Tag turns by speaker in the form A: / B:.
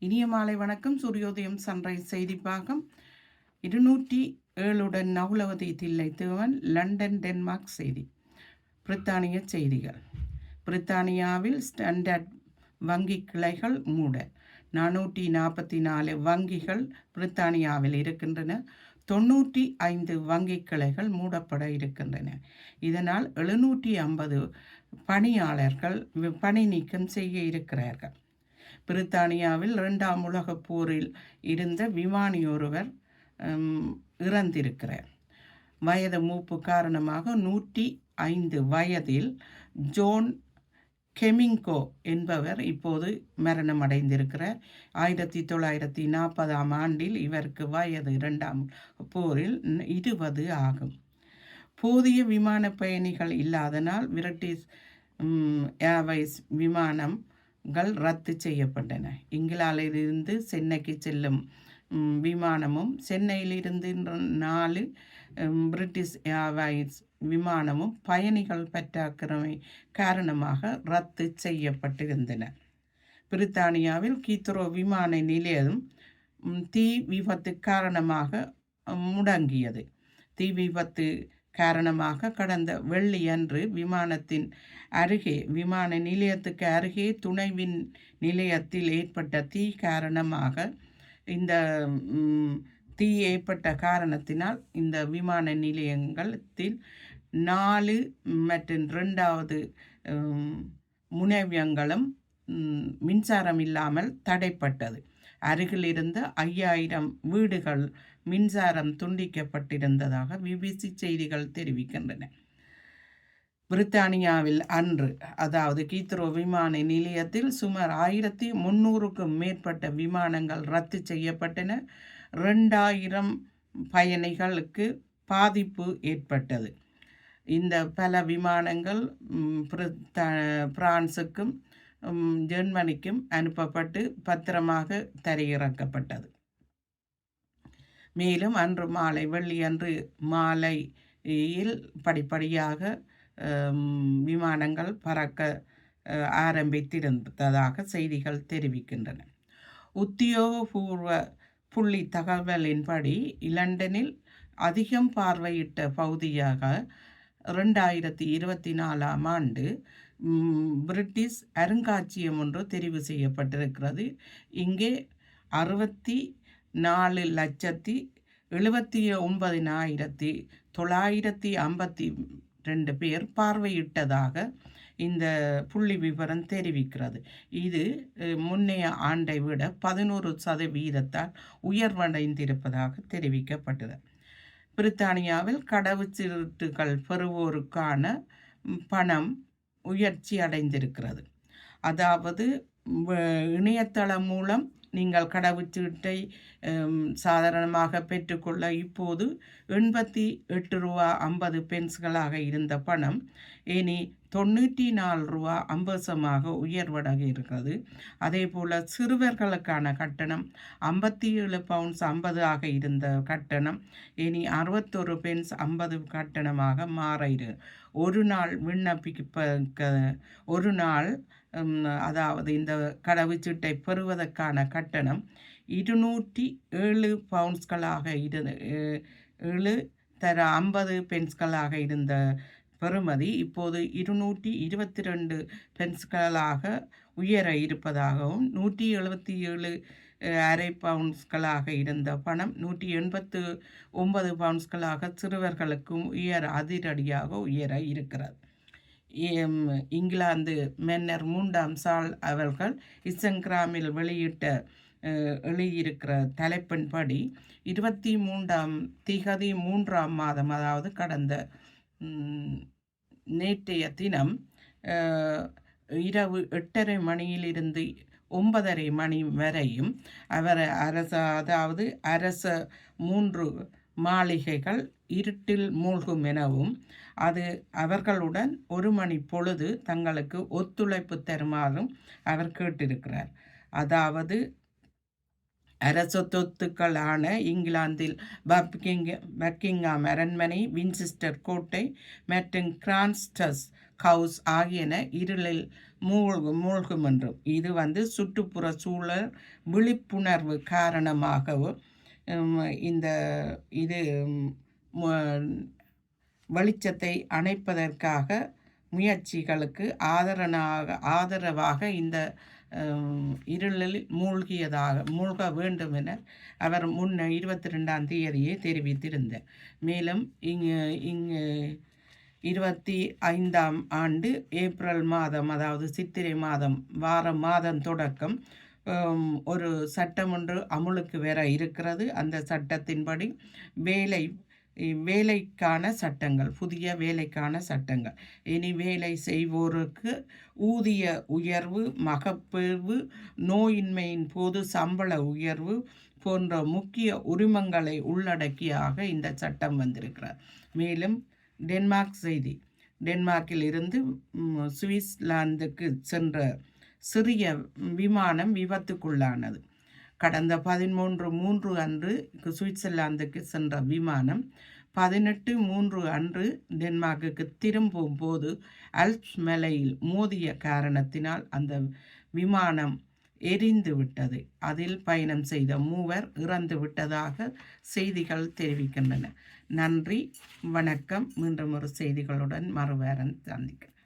A: இனிய மாலை வணக்கம். சூரியோதயம் சன்ரைஸ் செய்தி பாகம் 207 நவுலவதி தில்லை தேவன், லண்டன் டென்மார்க் செய்தி. பிரித்தானிய செய்திகள். பிரித்தானியாவில் ஸ்டாண்டர்ட் வங்கி கிளைகள் மூட 444 வங்கிகள் பிரித்தானியாவில் இருக்கின்றன. 95 வங்கி கிளைகள் மூடப்பட இருக்கின்றன. இதனால் 750 பணியாளர்கள் பணி நீக்கம் செய்ய இருக்கிறார்கள். பிரித்தானியாவில் 2ஆம் உலகப் போரில் இருந்த விமானி ஒருவர் இறந்திருக்கிறார். வயது மூப்பு காரணமாக 105 வயதில் ஜோன் கெமிங்கோ என்பவர் இப்போது மரணம் அடைந்திருக்கிறார். 1940ஆம் ஆண்டில் இவருக்கு வயது 2ஆம் போரில் 20 ஆகும். போதிய விமான பயணிகள் இல்லாதனால் பிரிட்டிஷ் ஏர்வைஸ் விமானங்கள் ரத்து செய்யப்பட்டன. இங்கிலாந்திலிருந்து சென்னைக்கு செல்லும் விமானமும் சென்னையிலிருந்து 4 பிரிட்டிஷ் ஏர்வைஸ் விமானமும் பயணிகள் பற்றாக்குறை காரணமாக ரத்து செய்யப்பட்டிருந்தன. பிரித்தானியாவில் கீத்ரோ விமான நிலையம் தீ விபத்து காரணமாக முடங்கியது. தீ விபத்து காரணமாக கடந்த வெள்ளியன்று விமான நிலையத்துக்கு அருகே துணைவின் நிலையத்தில் ஏற்பட்ட தீ காரணமாக இந்த தீ ஏற்பட்ட காரணத்தினால் இந்த விமான நிலையத்தில் 4 மற்றும் 2வது முனையங்களும் மின்சாரம் இல்லாமல் தடைப்பட்டது. அருகில் இருந்த 5000 வீடுகள் மின்சாரம் துண்டிக்கப்பட்டிருந்ததாக பிபிசி செய்திகள் தெரிவிக்கின்றன. பிரித்தானியாவில் அன்று, அதாவது கீத்ரோ விமான நிலையத்தில் சுமார் 1300க்கும் மேற்பட்ட விமானங்கள் ரத்து செய்யப்பட்டன. 2000 பயணிகளுக்கு பாதிப்பு ஏற்பட்டது. இந்த பல விமானங்கள் பிரான்சுக்கும் ஜெர்மனிக்கும் அனுப்பப்பட்டு பத்திரமாக தரையிறக்கப்பட்டது. மேலும் அன்று மாலை வெள்ளியன்று மாலையில் படிப்படியாக விமானங்கள் பறக்க ஆரம்பித்திருந்ததாக செய்திகள் தெரிவிக்கின்றன. உத்தியோகபூர்வ புள்ளி தகவலின்படி லண்டனில் அதிகம் பார்வையிட்ட பகுதியாக 2024ஆம் ஆண்டு பிரிட்டிஷ் அருங்காட்சியகம் ஒன்று தெரிவு செய்யப்பட்டிருக்கிறது. இங்கே 64,79,952 பேர் பார்வையிட்டதாக இந்த புள்ளி விவரம் தெரிவிக்கிறது. இது முன்னைய ஆண்டை விட 11% உயர்வடைந்திருப்பதாக தெரிவிக்கப்பட்டது. பிரித்தானியாவில் கடவுச்சீட்டுகள் பெறுவோருக்கான பணம் உயர்ச்சி அடைந்திருக்கிறது. அதாவது இணையதளம் மூலம் நீங்கள் கடவுச்சீட்டை சாதாரணமாக பெற்றுக்கொள்ள இப்போது 88 ரூபா 50 பென்ஸ்களாக இருந்த பணம் இனி 94 ரூபா 50 உயர்வடைய இருக்கிறது. அதே போல் சிறுவர்களுக்கான கட்டணம் 57 பவுண்ட்ஸ் 50 ஆக இருந்த கட்டணம் இனி 61 பென்ஸ் 50 கட்டணமாக மாற ஒரு நாள் ஒரு நாள் அதாவது இந்த கடவுச்சீட்டை பெறுவதற்கான கட்டணம் 207 பவுண்ட்ஸ்களாக 50 பென்ஸ்களாக இருந்த பெறுமதி இப்போது 222 பென்ஸ்களாக உயர இருப்பதாகவும் 177 அரை பவுண்ட்ஸ்களாக இருந்த பணம் 189 பவுண்ட்ஸ்களாக சிறுவர்களுக்கும் அதிரடியாக உயர இருக்கிறது. இங்கிலாந்து மன்னர் 3ஆம் சார்ல்ஸ் அவர்கள் இன்ஸ்டாகிராமில் எழுதியிருக்கிற தலைப்பின்படி 23ஆம் திகதி 3ஆம் மாதம், அதாவது கடந்த நேற்றைய தினம் இரவு 8:30 மணியிலிருந்து 9:30 மணி வரையும் அரச 3 மாளிகைகள் இருட்டில் மூழ்கும் எனவும் அது அவர்களுடன் 1 மணி பொழுது தங்களுக்கு ஒத்துழைப்பு தருமாறும் அவர் கேட்டிருக்கிறார். அதாவது அரச சொத்துக்களான இங்கிலாந்தில் பக்கிங்ஹாம் அரண்மனை, வின்செஸ்டர் கோட்டை மற்றும் கிரான்ஸ்டஸ் ஹவுஸ் ஆகியன இருளில் மூழ்கும் என்றும். இது சுற்றுப்புற சூழல் விழிப்புணர்வு காரணமாகவும் இந்த இது வெளிச்சத்தை அணைப்பதற்காக முயற்சிகளுக்கு ஆதரவாக இந்த இருளில் மூழ்க வேண்டும் என அவர் 22ஆம் தேதியே தெரிவித்திருந்தார். மேலும் இங்கு 25ஆம் ஆண்டு ஏப்ரல் மாதம், அதாவது சித்திரை மாதம் மாதம் தொடக்கம் ஒரு சட்டம் ஒன்று அமுலுக்கு வர இருக்கிறது. அந்த சட்டத்தின்படி வேலைக்கான சட்டங்கள், புதிய வேலைக்கான சட்டங்கள், இனி வேலை செய்வோருக்கு ஊதிய உயர்வு, மகப்பேறு, நோயின்மையின் போது சம்பள உயர்வு போன்ற முக்கிய உரிமங்களை உள்ளடக்கியாக இந்த சட்டம் வந்திருக்கிறார். மேலும் டென்மார்க் செய்தி, டென்மார்க்கில் இருந்து சுவிட்சர்லாந்துக்கு சென்ற சிறிய விமானம் விபத்துக்குள்ளானது. கடந்த 13/3 அன்று சுவிட்சர்லாந்துக்கு சென்ற விமானம் 18/3 அன்று டென்மார்க்குக்கு திரும்பும் போது அல்ப்ஸ் மலையில் மோதிய காரணத்தினால் அந்த விமானம் எரிந்து விட்டது. அதில் பயணம் செய்த 3 இறந்து விட்டதாக செய்திகள் தெரிவிக்கின்றன. நன்றி, வணக்கம். மீண்டும் ஒரு செய்திகளுடன் மறுவாரம் சந்திக்கிறேன்.